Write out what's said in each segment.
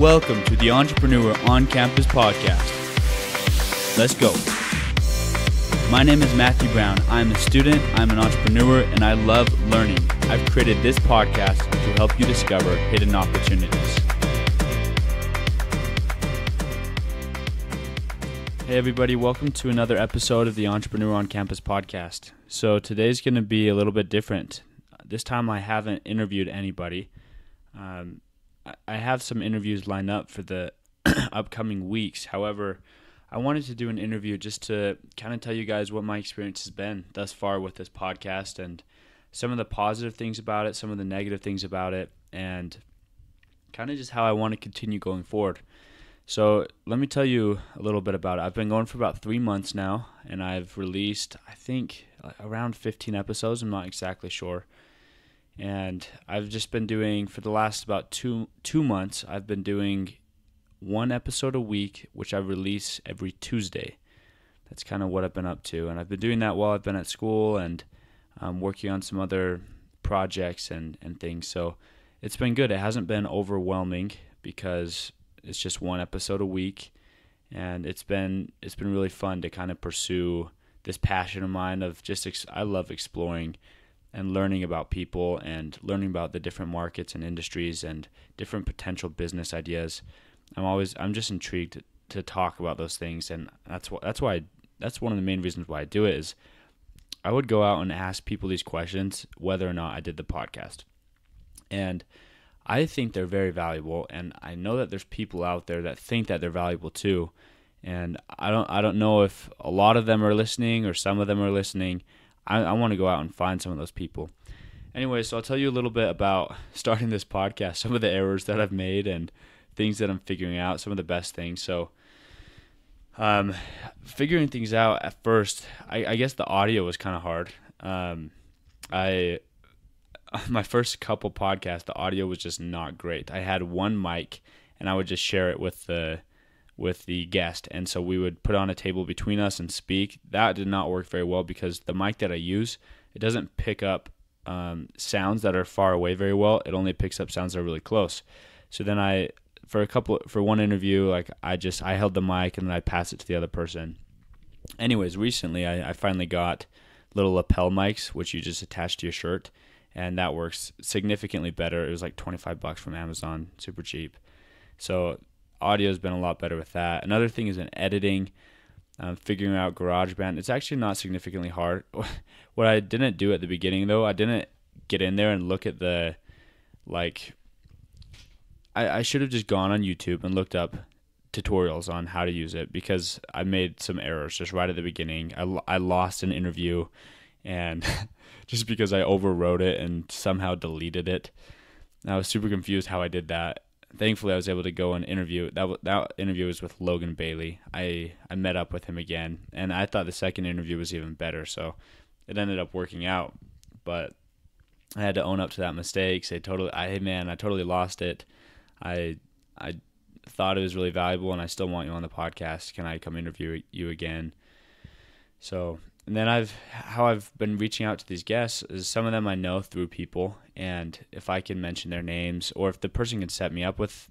Welcome to the Entrepreneur on Campus podcast. Let's go. My name is Matthew Brown. I'm a student, I'm an entrepreneur, and I love learning. I've created this podcast to help you discover hidden opportunities. Hey everybody, welcome to another episode of the Entrepreneur on Campus podcast. So today's going to be a little bit different. This time I haven't interviewed anybody. I have some interviews lined up for the upcoming weeks. However, I wanted to do an interview just to kind of tell you guys what my experience has been thus far with this podcast and some of the positive things about it, some of the negative things about it, and kind of just how I want to continue going forward. So let me tell you a little bit about it. I've been going for about 3 months now, and I've released, I think, around 15 episodes. I'm not exactly sure. And I've just been doing, for the last about two months, I've been doing one episode a week, which I release every Tuesday. That's kind of what I've been up to. And I've been doing that while I've been at school and working on some other projects and things. So it's been good. It hasn't been overwhelming because it's just one episode a week. And it's been really fun to kind of pursue this passion of mine of just, I love exploring and learning about people and learning about the different markets and industries and different potential business ideas. I'm just intrigued to talk about those things, and that's one of the main reasons why I do it is I would go out and ask people these questions whether or not I did the podcast. And I think they're very valuable, and I know that there's people out there that think that they're valuable too. And I don't know if a lot of them are listening or some of them are listening. I want to go out and find some of those people. Anyway, so I'll tell you a little bit about starting this podcast, some of the errors that I've made and things that I'm figuring out, some of the best things. So figuring things out at first, I guess the audio was kind of hard. My first couple podcasts, the audio was just not great. I had one mic, and I would just share it with the guest, and so we would put on a table between us and speak. That did not work very well because the mic that I use, it doesn't pick up sounds that are far away very well. It only picks up sounds that are really close. So then for one interview, I held the mic and then I passed it to the other person. Anyways, recently I finally got little lapel mics which you just attach to your shirt, and that works significantly better. It was like $25 from Amazon, super cheap. So audio's been a lot better with that. Another thing is in editing, figuring out GarageBand. It's actually not significantly hard. What I didn't do at the beginning, though, I didn't get in there and look at I should have just gone on YouTube and looked up tutorials on how to use it, because I made some errors just right at the beginning. I lost an interview, and just because I overwrote it and somehow deleted it. I was super confused how I did that. Thankfully, I was able to go and interview. That interview was with Logan Bailey. I met up with him again, and I thought the second interview was even better, so it ended up working out. But I had to own up to that mistake. Say, I totally lost it. I thought it was really valuable, and I still want you on the podcast. Can I come interview you again? So, and then how I've been reaching out to these guests is some of them I know through people, and if I can mention their names, or if the person can set me up with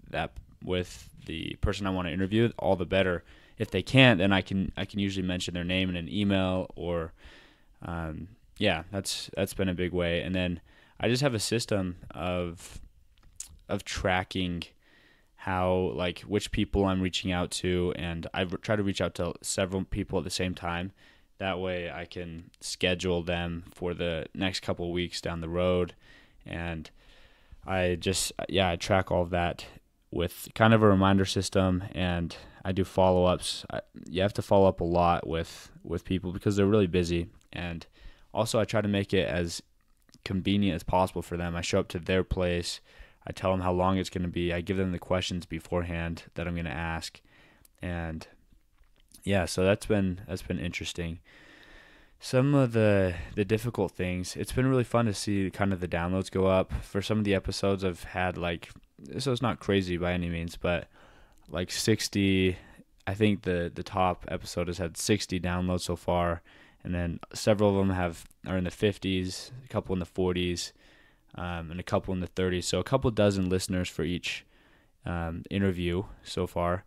the person I want to interview, all the better. If they can't, then I can usually mention their name in an email, or that's been a big way. And then I just have a system of tracking how, which people I'm reaching out to, and I try to reach out to several people at the same time. That way I can schedule them for the next couple of weeks down the road. And I track all of that with kind of a reminder system, and I do follow-ups. You have to follow up a lot with people because they're really busy. And also I try to make it as convenient as possible for them. I show up to their place. I tell them how long it's going to be. I give them the questions beforehand that I'm going to ask. And yeah, so that's been interesting. Some of the difficult things, it's been really fun to see kind of the downloads go up. For some of the episodes I've had, so it's not crazy by any means, but 60, I think the top episode has had 60 downloads so far. And then several of them are in the 50s, a couple in the 40s, and a couple in the 30s. So a couple dozen listeners for each interview so far,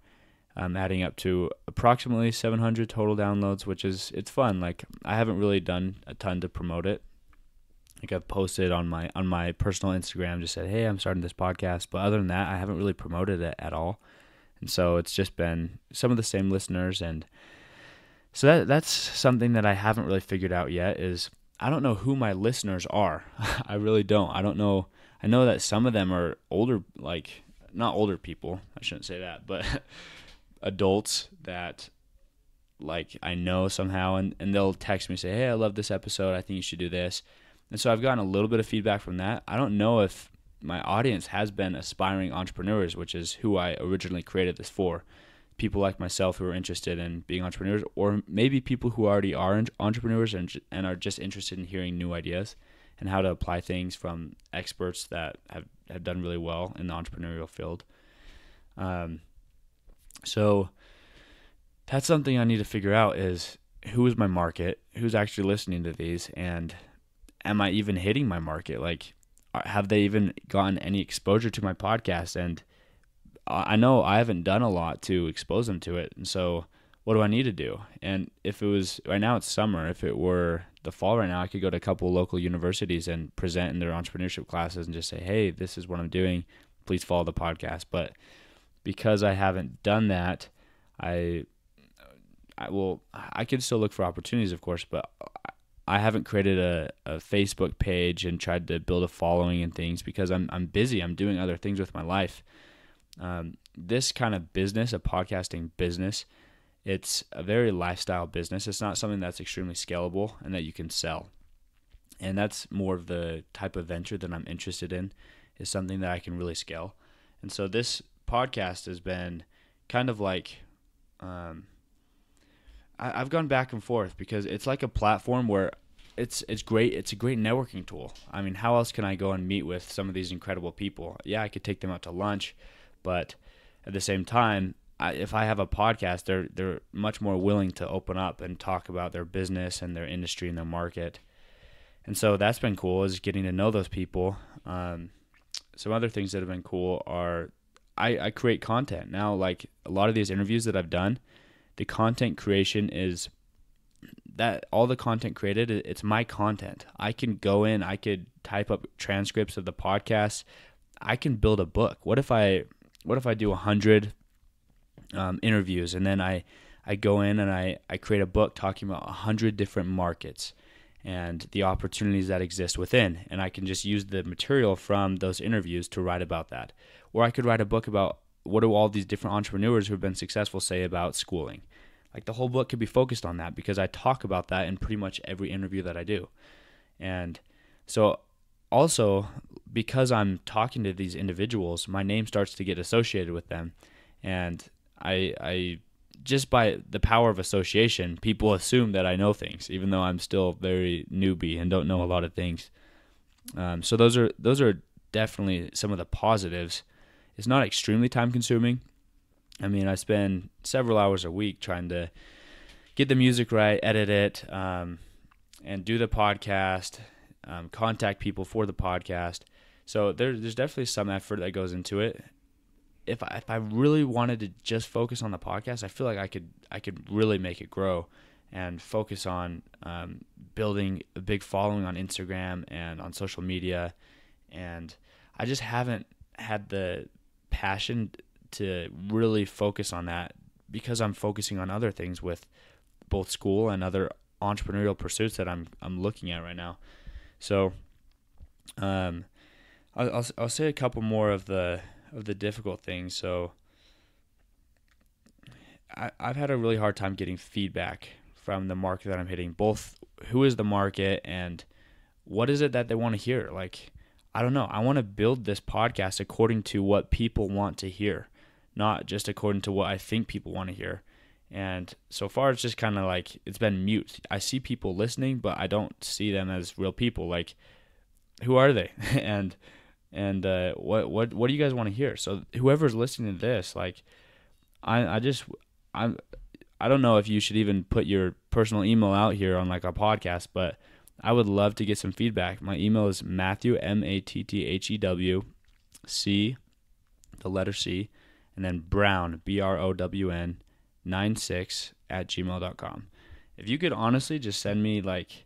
adding up to approximately 700 total downloads, it's fun. Like, I haven't really done a ton to promote it. Like, I've posted on my personal Instagram, just said, hey, I'm starting this podcast. But other than that, I haven't really promoted it at all. And so it's just been some of the same listeners. And so that's something that I haven't really figured out yet is I don't know who my listeners are. I really don't. I don't know. I know that some of them are older, like, not older people. I shouldn't say that, but adults that, like, I know somehow, and they'll text me, say, hey, I love this episode. I think you should do this. And so I've gotten a little bit of feedback from that. I don't know if my audience has been aspiring entrepreneurs, which is who I originally created this for. People like myself who are interested in being entrepreneurs, or maybe people who already are entrepreneurs and are just interested in hearing new ideas and how to apply things from experts that have done really well in the entrepreneurial field. So that's something I need to figure out is who is my market, who's actually listening to these, and am I even hitting my market? Like, have they even gotten any exposure to my podcast? And I know I haven't done a lot to expose them to it. And so what do I need to do? And if it was, right now it's summer, if it were the fall right now, I could go to a couple of local universities and present in their entrepreneurship classes and just say, hey, this is what I'm doing. Please follow the podcast. But because I haven't done that, I could still look for opportunities, of course, but I haven't created a Facebook page and tried to build a following and things because I'm busy. I'm doing other things with my life. This kind of business, a podcasting business, it's a very lifestyle business. It's not something that's extremely scalable and that you can sell. And that's more of the type of venture that I'm interested in, is something that I can really scale. And so this podcast has been kind of like, I've gone back and forth because it's like a platform where it's great. It's a great networking tool. I mean, how else can I go and meet with some of these incredible people? Yeah, I could take them out to lunch, but at the same time, if I have a podcast, they're much more willing to open up and talk about their business and their industry and their market. And so that's been cool, is getting to know those people. Some other things that have been cool are I create content now. Like, a lot of these interviews that I've done, the content creation is that all the content created, it's my content. I can go in, I could type up transcripts of the podcast. I can build a book. What if I do 100 interviews, and then I go in and I create a book talking about 100 different markets and the opportunities that exist within, and I can just use the material from those interviews to write about that. Or I could write a book about what do all these different entrepreneurs who have been successful say about schooling. Like, the whole book could be focused on that because I talk about that in pretty much every interview that I do. And so also, because I'm talking to these individuals, my name starts to get associated with them. And I just by the power of association, people assume that I know things, even though I'm still very newbie and don't know a lot of things. So those are definitely some of the positives. It's not extremely time consuming. I mean, I spend several hours a week trying to get the music right, edit it, and do the podcast, contact people for the podcast. So there's definitely some effort that goes into it. If I really wanted to just focus on the podcast, I feel like I could really make it grow and focus on building a big following on Instagram and on social media. And I just haven't had the passion to really focus on that because I'm focusing on other things with both school and other entrepreneurial pursuits that I'm looking at right now. So I'll say a couple more of the difficult things. So I've had a really hard time getting feedback from the market that I'm hitting, both who is the market and what is it that they want to hear. Like, I don't know. I want to build this podcast according to what people want to hear, not just according to what I think people want to hear. And so far, it's just kind of like, it's been mute. I see people listening, but I don't see them as real people. Like, who are they? and what do you guys want to hear? So whoever's listening to this, like, I don't know if you should even put your personal email out here on like a podcast, but I would love to get some feedback. My email is Matthew, Mathew, C, the letter C, and then Brown, BROWN 96@gmail.com. If you could honestly just send me, like,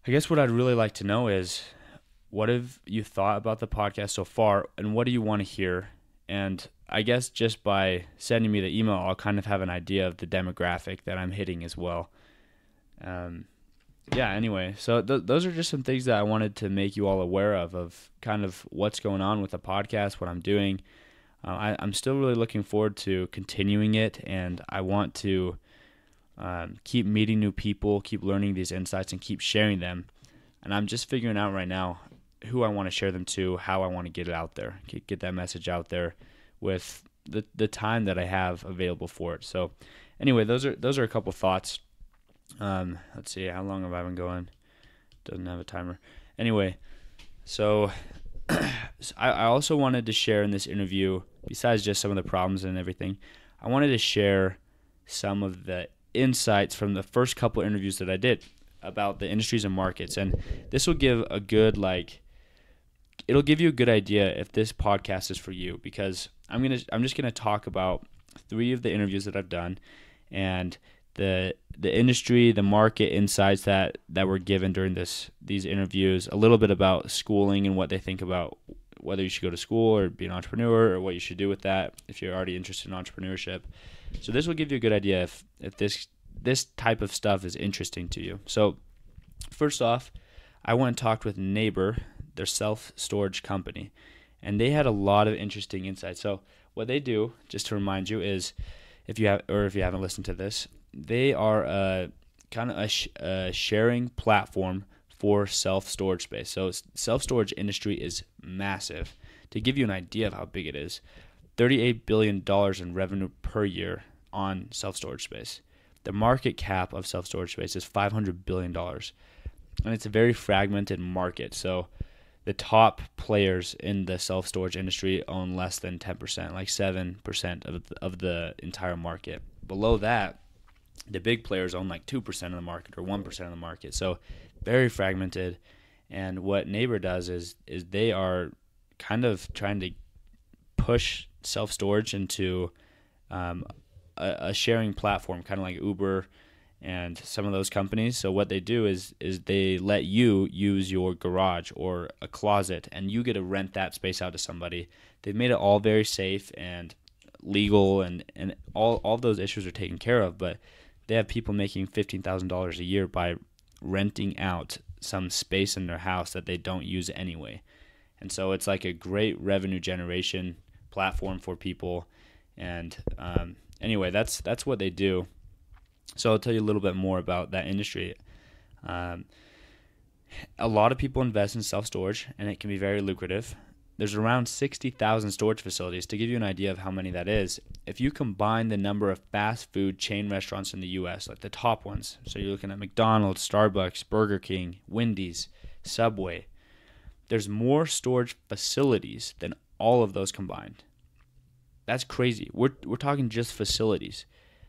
I guess what I'd really like to know is, what have you thought about the podcast so far, and what do you want to hear? And I guess just by sending me the email, I'll kind of have an idea of the demographic that I'm hitting as well. Anyway, so those are just some things that I wanted to make you all aware of kind of what's going on with the podcast, what I'm doing. I'm still really looking forward to continuing it, and I want to keep meeting new people, keep learning these insights, and keep sharing them. And I'm just figuring out right now who I want to share them to, how I want to get it out there, get that message out there with the time that I have available for it. So anyway, those are a couple thoughts. Let's see, how long have I been going? Doesn't have a timer. Anyway, so I also wanted to share in this interview, besides just some of the problems and everything, I wanted to share some of the insights from the first couple interviews that I did about the industries and markets. And this will give a good, it'll give you a good idea if this podcast is for you, because I'm just gonna talk about 3 of the interviews that I've done, and the industry, the market insights that were given during these interviews, a little bit about schooling and what they think about whether you should go to school or be an entrepreneur, or what you should do with that if you're already interested in entrepreneurship. So this will give you a good idea if this type of stuff is interesting to you. So first off, I went and talked with Neighbor, their self-storage company, and they had a lot of interesting insights. So what they do, just to remind you, is if you haven't listened to this, they are a sharing platform for self-storage space. So self-storage industry is massive. To give you an idea of how big it is, $38 billion in revenue per year on self-storage space. The market cap of self-storage space is $500 billion. And it's a very fragmented market. So the top players in the self-storage industry own less than 10%, like 7% of the entire market. Below that, the big players own like 2% of the market or 1% of the market. So very fragmented. And what Neighbor does is they are kind of trying to push self-storage into a sharing platform, kind of like Uber and some of those companies. So what they do is they let you use your garage or a closet, and you get to rent that space out to somebody. They've made it all very safe and legal, and all of those issues are taken care of, but they have people making $15,000 a year by renting out some space in their house that they don't use anyway. And so it's like a great revenue generation platform for people. And anyway, that's what they do. So I'll tell you a little bit more about that industry. A lot of people invest in self-storage, and it can be very lucrative. There's around 60,000 storage facilities. To give you an idea of how many that is, if you combine the number of fast food chain restaurants in the U.S., like the top ones, so you're looking at McDonald's, Starbucks, Burger King, Wendy's, Subway, there's more storage facilities than all of those combined. That's crazy. We're talking just facilities.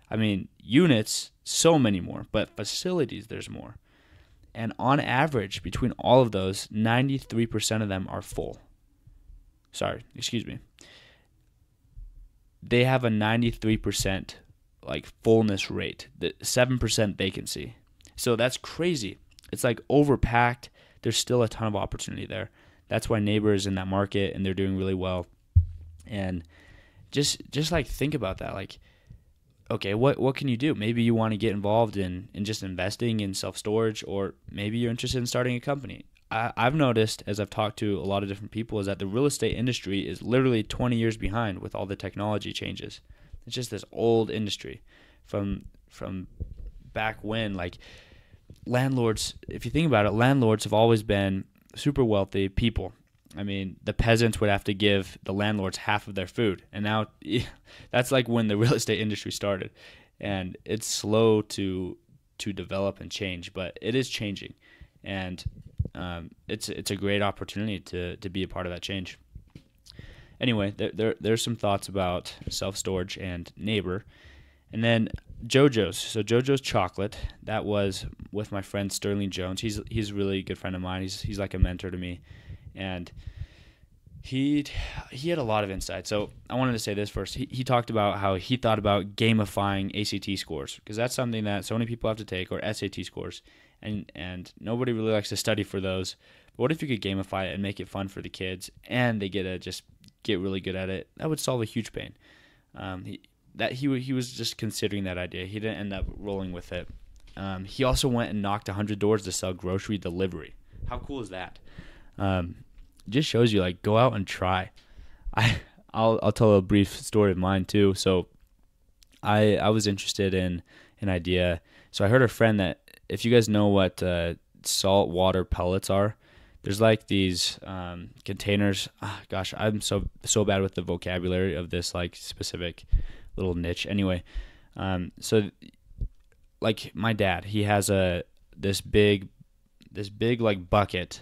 I mean, units, so many more, but facilities, there's more. And on average, between all of those, 93% of them are full. They have a 93% fullness rate, the 7% vacancy. So that's crazy. It's like overpacked. There's still a ton of opportunity there. That's why Neighbor is in that market, and they're doing really well. And just think about that. Okay, what can you do? Maybe you want to get involved in just investing in self-storage, or maybe you're interested in starting a company. I've noticed, as I've talked to a lot of different people, is that the real estate industry is literally 20 years behind with all the technology changes. It's just this old industry from back when, landlords, if you think about it, landlords have always been super wealthy people. I mean, the peasants would have to give the landlords half of their food. And now that's like when the real estate industry started. And it's slow to develop and change, but it is changing. And it's a great opportunity to be a part of that change. Anyway, there's some thoughts about self-storage and Neighbor. And then JoJo's. So JoJo's Chocolate, that was with my friend Sterling Jones. He's a really good friend of mine. He's like a mentor to me. And he had a lot of insight. So I wanted to say this first. He talked about how he thought about gamifying ACT scores, because that's something that so many people have to take, or SAT scores, and nobody really likes to study for those. But what if you could gamify it and make it fun for the kids, and they get to just get really good at it? That would solve a huge pain. He was just considering that idea. He didn't end up rolling with it. He also went and knocked 100 doors to sell grocery delivery. How cool is that? Just shows you, like, go out and try. I'll tell a brief story of mine too. So I was interested in an idea. So I heard a friend that, if you guys know what salt water pellets are, there's like these containers. Gosh, I'm so bad with the vocabulary of this like specific little niche. Anyway, so like my dad, he has this big like bucket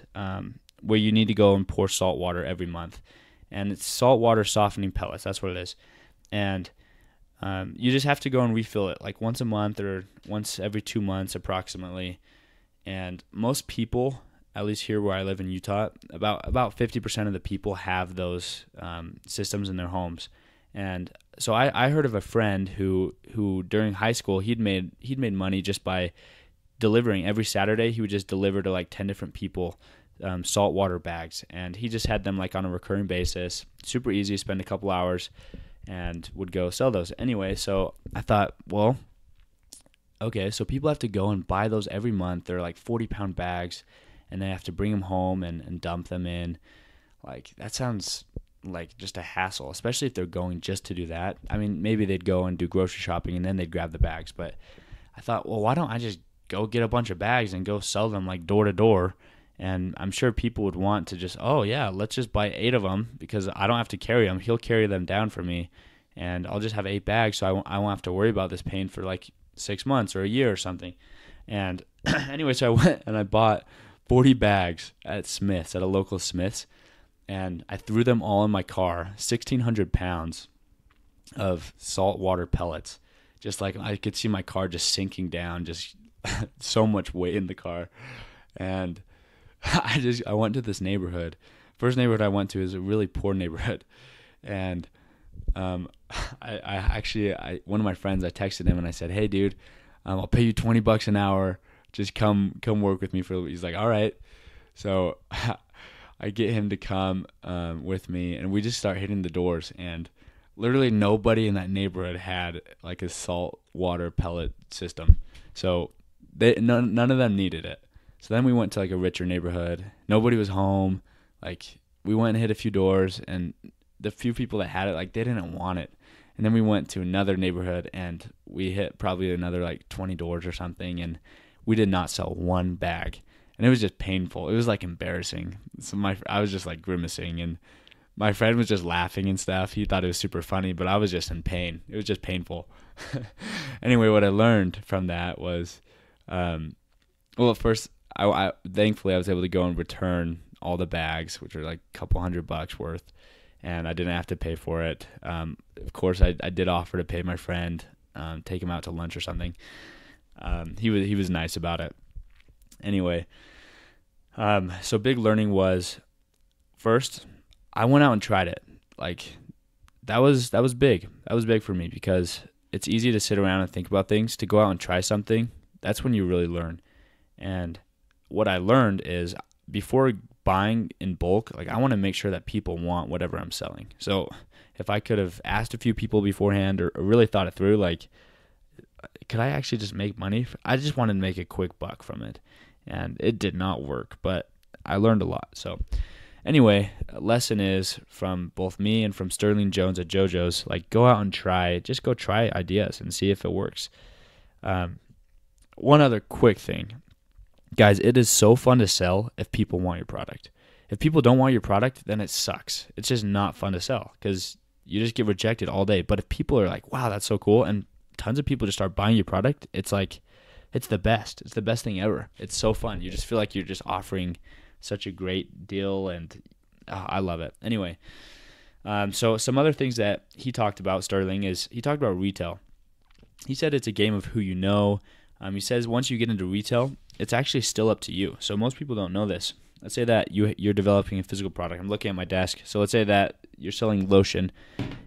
where you need to go and pour salt water every month, and it's salt water softening pellets. That's what it is, and you just have to go and refill it like once a month or once every 2 months approximately. And most people, at least here where I live in Utah, about 50% of the people have those systems in their homes. And so I heard of a friend who during high school he'd made money just by delivering. Every Saturday he would just deliver to like 10 different people saltwater bags, and he just had them like on a recurring basis. Super easy, spend a couple hours, and would go sell those. Anyway, so I thought, well, okay, so people have to go and buy those every month. They're like 40-pound bags, and they have to bring them home and dump them in. Like, that sounds like just a hassle, especially if they're going just to do that. I mean, maybe they'd go and do grocery shopping and then they'd grab the bags. But I thought, well, why don't I just go get a bunch of bags and go sell them like door to door? And I'm sure people would want to just, oh yeah, let's just buy 8 of them because I don't have to carry them. He'll carry them down for me, and I'll just have 8 bags, so I won't have to worry about this pain for like 6 months or a year or something. And anyway, so I went and I bought 40 bags at Smith's, at a local Smith's, and I threw them all in my car, 1,600 pounds of saltwater pellets. Just like I could see my car just sinking down, just so much weight in the car. And I went to this neighborhood. First neighborhood I went to is a really poor neighborhood. And one of my friends, I texted him and I said, hey dude, I'll pay you $20 an hour. Just come work with me for a little bit. He's like, all right. So I get him to come with me, and we just start hitting the doors, and literally nobody in that neighborhood had like a salt water pellet system. So none of them needed it. So then we went to like a richer neighborhood. Nobody was home. Like, we went and hit a few doors, and the few people that had it, like, they didn't want it. And then we went to another neighborhood, and we hit probably another like 20 doors or something, and we did not sell one bag. And it was just painful. It was like embarrassing. So I was just like grimacing, and my friend was just laughing and stuff. He thought it was super funny, but I was just in pain. It was just painful. Anyway, what I learned from that was, well, at first, I thankfully I was able to go and return all the bags, which are like a couple $100 worth, and I didn't have to pay for it. Of course, I did offer to pay my friend, take him out to lunch or something. He was nice about it. Anyway, so big learning was, first, I went out and tried it. Like, that was big. That was big for me, because it's easy to sit around and think about things. To go out and try something, that's when you really learn. And what I learned is, before buying in bulk, like, I want to make sure that people want whatever I'm selling. So if I could have asked a few people beforehand, or really thought it through, like, could I actually just make money? I just wanted to make a quick buck from it, and it did not work, but I learned a lot. So anyway, a lesson is from both me and from Sterling Jones at JoJo's, like, go out and try. Just go try ideas and see if it works. One other quick thing. Guys, it is so fun to sell if people want your product. If people don't want your product, then it sucks. It's just not fun to sell, because you just get rejected all day. But if people are like, wow, that's so cool, and tons of people just start buying your product, it's like, it's the best. It's the best thing ever. It's so fun. You just feel like you're just offering such a great deal, and I love it. Anyway, so some other things that he talked about, Sterling, is he talked about retail. He said it's a game of who you know. He says once you get into retail, it's actually still up to you. So most people don't know this. let's say that you're developing a physical product. I'm looking at my desk. So let's say that you're selling lotion,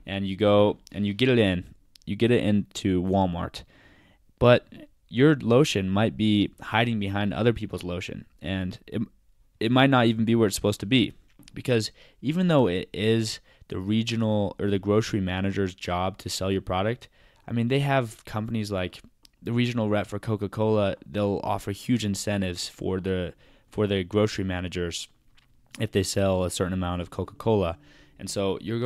and you go and you get it into Walmart, but your lotion might be hiding behind other people's lotion, and it might not even be where it's supposed to be, because even though it is the regional or the grocery manager's job to sell your product, I mean, they have companies like the regional rep for Coca-Cola. They'll offer huge incentives for the grocery managers if they sell a certain amount of Coca-Cola. And so you're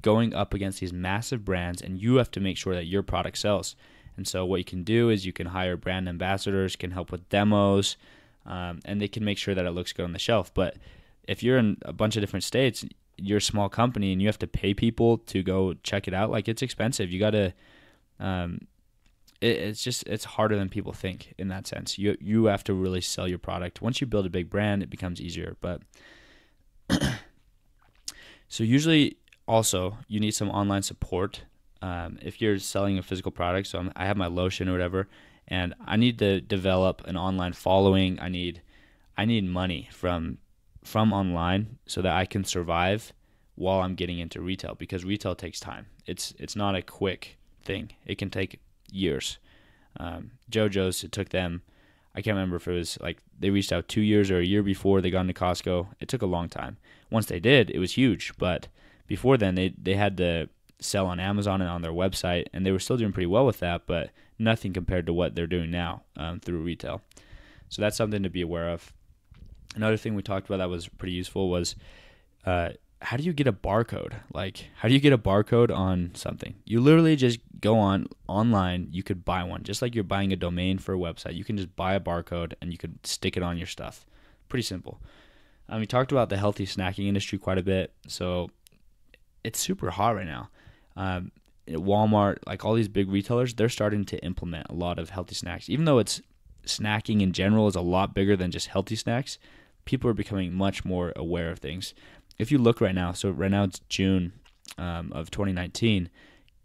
going up against these massive brands, and you have to make sure that your product sells. And so what you can do is you can hire brand ambassadors, can help with demos, and they can make sure that it looks good on the shelf. But if you're in a bunch of different states, you're a small company, and you have to pay people to go check it out, like, it's expensive. You got to it's harder than people think in that sense. You have to really sell your product. Once you build a big brand, it becomes easier. But so usually also you need some online support if you're selling a physical product. So I have my lotion or whatever, and I need to develop an online following. I need money from online so that I can survive while I'm getting into retail, because retail takes time. It's not a quick thing. It can take years. JoJo's, it took them, I can't remember if it was like they reached out 2 years or a year before they got into Costco. It took a long time. Once they did, it was huge. But before then, they had to sell on Amazon and on their website, and they were still doing pretty well with that, but nothing compared to what they're doing now through retail. So that's something to be aware of. Another thing we talked about that was pretty useful was how do you get a barcode? Like, how do you get a barcode on something? You literally just go online. You could buy one, just like you're buying a domain for a website. You can just buy a barcode and you could stick it on your stuff. Pretty simple. We talked about the healthy snacking industry quite a bit. So it's super hot right now. Walmart, like all these big retailers, they're starting to implement a lot of healthy snacks. Even though it's snacking in general is a lot bigger than just healthy snacks, people are becoming much more aware of things. If you look right now, so right now it's June of 2019,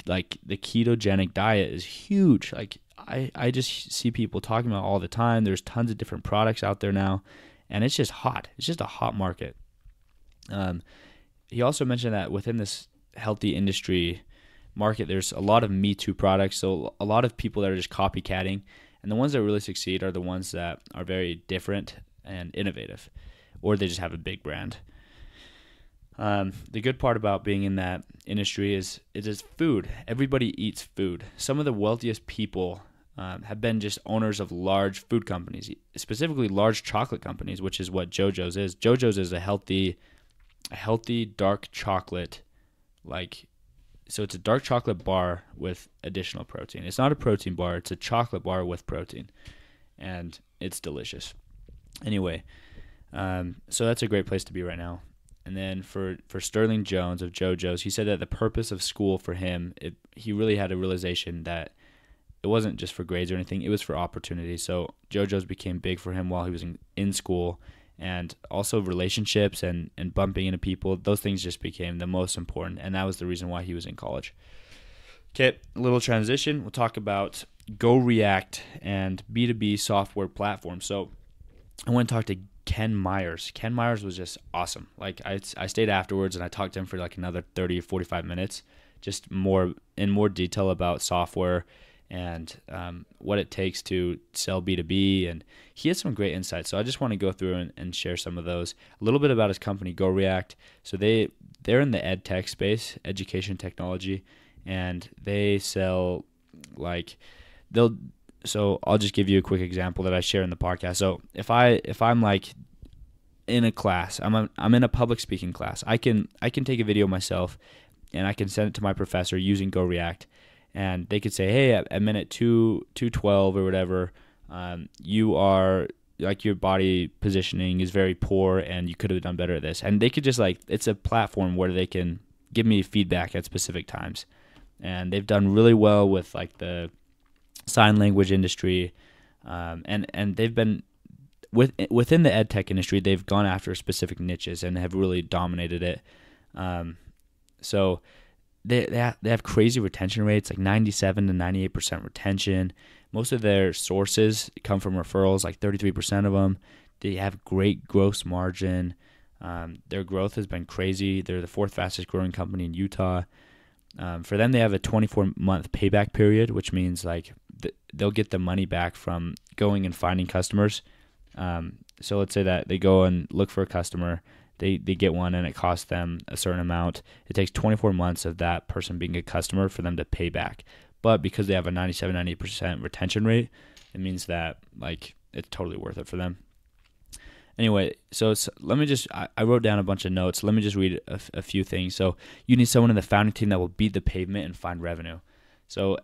like the ketogenic diet is huge. Like I just see people talking about it all the time. There's tons of different products out there now, and it's just hot. It's just a hot market. He also mentioned that within this healthy industry market, there's a lot of Me Too products. So a lot of people that are just copycatting, and the ones that really succeed are the ones that are very different and innovative, or they just have a big brand. The good part about being in that industry is it is food. Everybody eats food. Some of the wealthiest people have been just owners of large food companies, specifically large chocolate companies, which is what JoJo's is. JoJo's is a healthy dark chocolate, so it's a dark chocolate bar with additional protein. It's not a protein bar. It's a chocolate bar with protein, and it's delicious. Anyway, so that's a great place to be right now. And then for Sterling Jones of JoJo's, he said that the purpose of school for him, he really had a realization that it wasn't just for grades or anything. It was for opportunity. So JoJo's became big for him while he was in school, and also relationships and bumping into people. Those things just became the most important, and that was the reason why he was in college. Okay, a little transition. We'll talk about Go React and B2B software platform. So I went and talked to Ken Myers. Ken Myers was just awesome. Like I stayed afterwards and I talked to him for like another 30 or 45 minutes, just in more detail about software and what it takes to sell B2B. And he had some great insights. So I just want to go through and share some of those. A little bit about his company, Go React. So they're in the ed tech space, education technology, and they sell So I'll just give you a quick example that I share in the podcast. So if I'm like in a class, I'm in a public speaking class, I can take a video myself and I can send it to my professor using Go React, and they could say, hey, at minute 212 or whatever, you are like your body positioning is very poor and you could have done better at this. And they could just it's a platform where they can give me feedback at specific times, and they've done really well with like the sign language industry, and they've been within the ed tech industry. They've gone after specific niches and have really dominated it. So they have crazy retention rates, like 97 to 98% retention. Most of their sources come from referrals, like 33% of them. They have great gross margin. Their growth has been crazy. They're the fourth fastest growing company in Utah. For them, they have a 24-month payback period, which means like they'll get the money back from going and finding customers. So let's say that they go and look for a customer, they get one, and it costs them a certain amount. It takes 24 months of that person being a customer for them to pay back. But because they have a 97-98% retention rate, it means that like it's totally worth it for them. Anyway, so let me just, I wrote down a bunch of notes. Let me just read a few things. So you need someone in the founding team that will beat the pavement and find revenue. So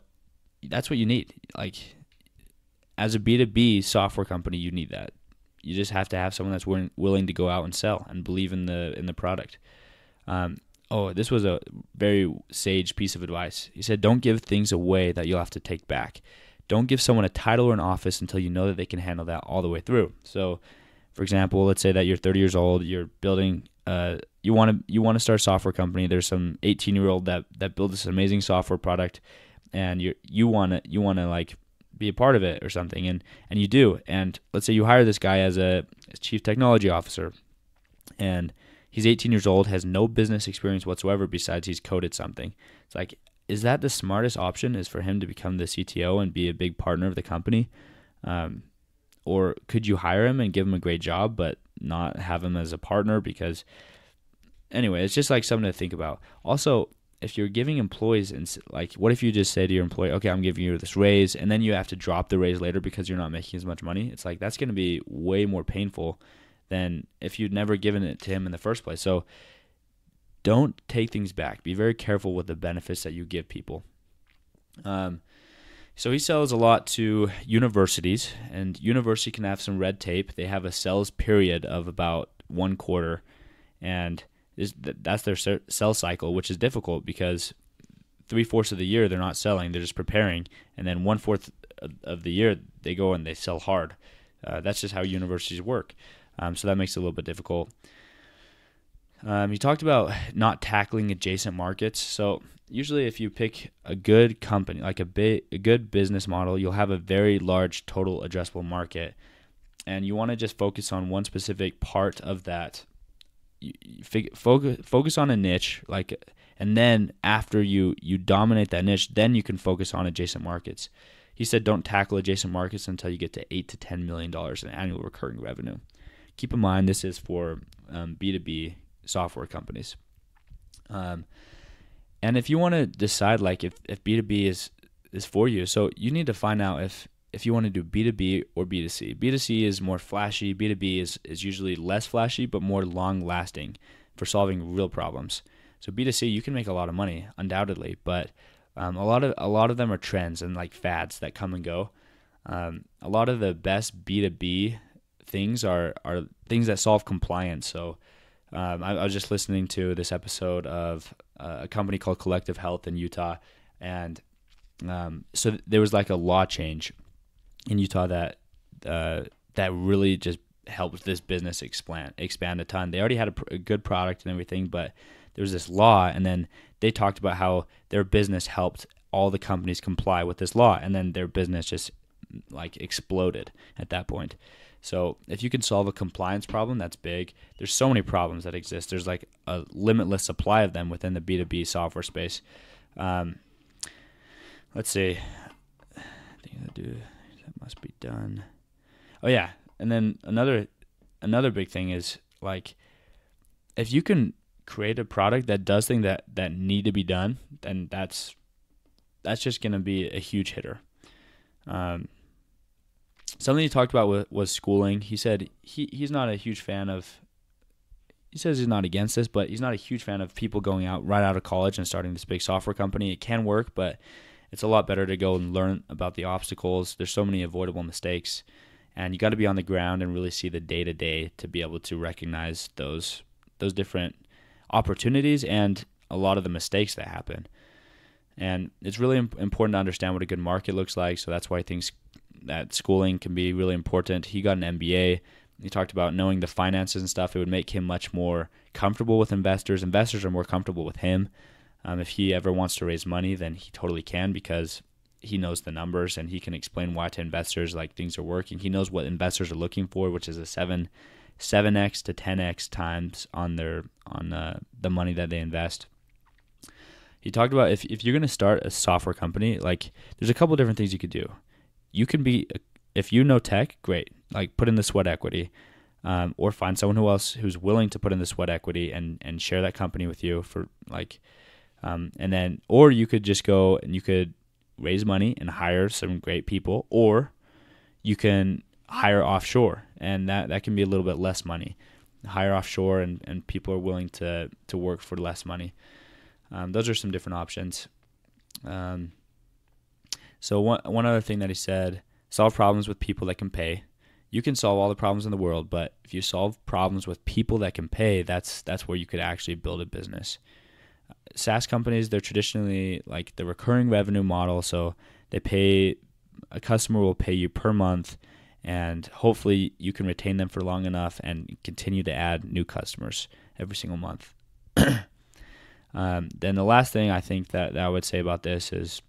that's what you need. Like as a B2B software company, you need that. You just have to have someone that's willing to go out and sell and believe in the product. This was a very sage piece of advice. He said, don't give things away that you'll have to take back. Don't give someone a title or an office until you know that they can handle that all the way through. So for example, let's say that you're 30 years old, you're building, you want to start a software company. There's some 18-year-old that built this amazing software product, and you want to like be a part of it or something, and you do. And let's say you hire this guy as a chief technology officer, and he's 18 years old, has no business experience whatsoever besides he's coded something. It's like, is that the smartest option? Is for him to become the CTO and be a big partner of the company? Or could you hire him and give him a great job, but not have him as a partner? Because anyway, it's just like something to think about. Also, if you're giving employees, like, what if you just say to your employee, okay, I'm giving you this raise, and then you have to drop the raise later because you're not making as much money? It's like, that's going to be way more painful than if you'd never given it to him in the first place. So don't take things back. Be very careful with the benefits that you give people. So he sells a lot to universities, and university can have some red tape. They have a sales period of about 1 quarter, and that's their sales cycle, which is difficult because 3/4 of the year they're not selling, they're just preparing, and then 1/4 of the year they go and they sell hard. That's just how universities work. So that makes it a little bit difficult. He talked about not tackling adjacent markets. So usually if you pick a good company, like a good business model, you'll have a very large total addressable market, and you want to just focus on one specific part of that. Focus on a niche, and then after you dominate that niche, then you can focus on adjacent markets. He said don't tackle adjacent markets until you get to $8 to $10 million in annual recurring revenue. Keep in mind this is for B2B software companies. And if you want to decide like if B2B is for you, so you need to find out if you want to do B2B or B2C. B2C is more flashy. B2B is usually less flashy but more long-lasting for solving real problems. So B2C, you can make a lot of money, undoubtedly, but a lot of them are trends and like fads that come and go. A lot of the best B2B things are things that solve compliance. So I was just listening to this episode of a company called Collective Health in Utah, and so there was like a law change in Utah that really just helped this business expand a ton. They already had a good product and everything, but there was this law, and then they talked about how their business helped all the companies comply with this law, and then their business just like exploded at that point. So if you can solve a compliance problem, that's big. There's so many problems that exist. There's like a limitless supply of them within the B2B software space. Let's see. I think that must be done. Oh yeah, and then another big thing is like if you can create a product that does things that need to be done, then that's just going to be a huge hitter. Something he talked about was schooling. He said he's not a huge fan of, he says he's not against this, but he's not a huge fan of people going out right out of college and starting this big software company. It can work, but it's a lot better to go and learn about the obstacles. There's so many avoidable mistakes, and you got to be on the ground and really see the day-to-day to be able to recognize those different opportunities and a lot of the mistakes that happen. And it's really important to understand what a good market looks like, so that's why he thinks that schooling can be really important. He got an MBA. He talked about knowing the finances and stuff. It would make him much more comfortable with investors. Investors are more comfortable with him. If he ever wants to raise money, then he totally can, because he knows the numbers and he can explain why to investors like things are working. He knows what investors are looking for, which is a 7x to 10x times on the money that they invest. He talked about if you're going to start a software company, like there's a couple different things you could do. You can be, if you know tech, great, like put in the sweat equity, or find someone who's willing to put in the sweat equity and share that company with you for like, or you could just go and you could raise money and hire some great people, or you can hire offshore, and that can be a little bit less money. Hire offshore and people are willing to work for less money. Those are some different options. So one other thing that he said, solve problems with people that can pay. You can solve all the problems in the world, but if you solve problems with people that can pay, that's where you could actually build a business. SaaS companies, they're traditionally like the recurring revenue model, so a customer will pay you per month, and hopefully you can retain them for long enough and continue to add new customers every single month. Then the last thing I think that I would say about this is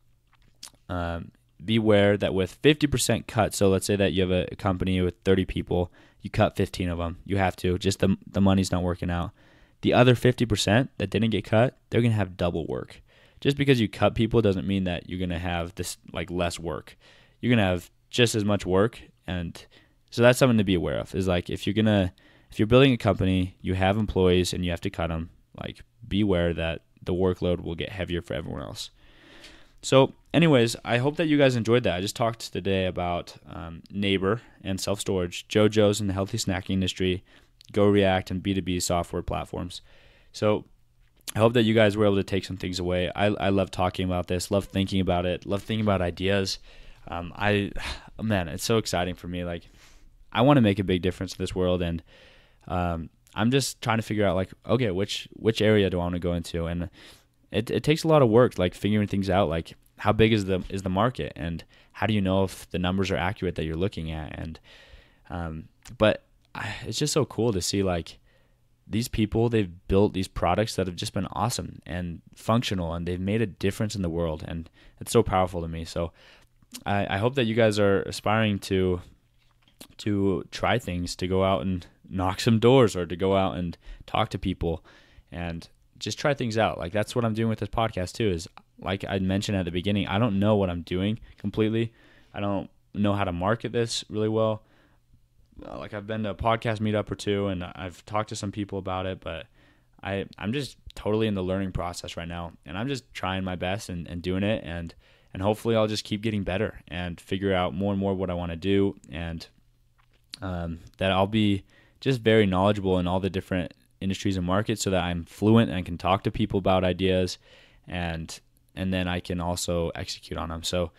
beware that with 50% cut, so let's say that you have a company with 30 people, you cut 15 of them. You have to, just the money's not working out. The other 50% that didn't get cut, they're going to have double work. Just because you cut people doesn't mean that you're going to have this like less work. You're going to have just as much work, and so that's something to be aware of. Is like if you're building a company, you have employees and you have to cut them, like beware that the workload will get heavier for everyone else. So anyways, I hope that you guys enjoyed that. I just talked today about Neighbor and self-storage, JoJo's in the healthy snacking industry, GoReact, and B2B software platforms. So I hope that you guys were able to take some things away. I love talking about this, love thinking about it, love thinking about ideas. Man, it's so exciting for me. Like, I want to make a big difference in this world, and I'm just trying to figure out like, okay, which area do I want to go into? And it takes a lot of work, like figuring things out, like how big is the market, and how do you know if the numbers are accurate that you're looking at? And but it's just so cool to see like these people, they've built these products that have just been awesome and functional, and they've made a difference in the world, and it's so powerful to me. So I hope that you guys are aspiring to try things, to go out and knock some doors, or to go out and talk to people and just try things out. Like that's what I'm doing with this podcast too, is like I mentioned at the beginning, I don't know what I'm doing completely. I don't know how to market this really well. Like I've been to a podcast meetup or two, and I've talked to some people about it, but I'm just totally in the learning process right now, and I'm just trying my best and doing it, and hopefully I'll just keep getting better and figure out more and more what I want to do, and that I'll be just very knowledgeable in all the different industries and markets, so that I'm fluent and I can talk to people about ideas, and then I can also execute on them. So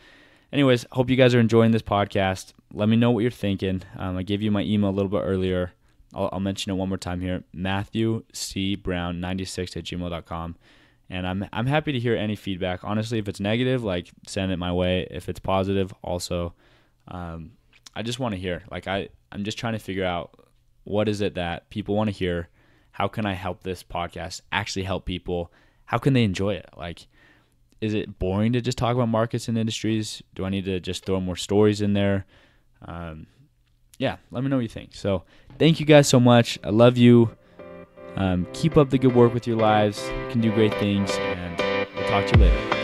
anyways, hope you guys are enjoying this podcast. Let me know what you're thinking. I gave you my email a little bit earlier. I'll mention it one more time here, MatthewCBrown96@gmail.com. And I'm happy to hear any feedback. Honestly, if it's negative, like send it my way. If it's positive, also, I just want to hear. Like I'm just trying to figure out what is it that people want to hear. How can I help this podcast actually help people? How can they enjoy it? Like, is it boring to just talk about markets and industries? Do I need to just throw more stories in there? Yeah, let me know what you think. So thank you guys so much. I love you. Keep up the good work with your lives. You can do great things, and we'll talk to you later.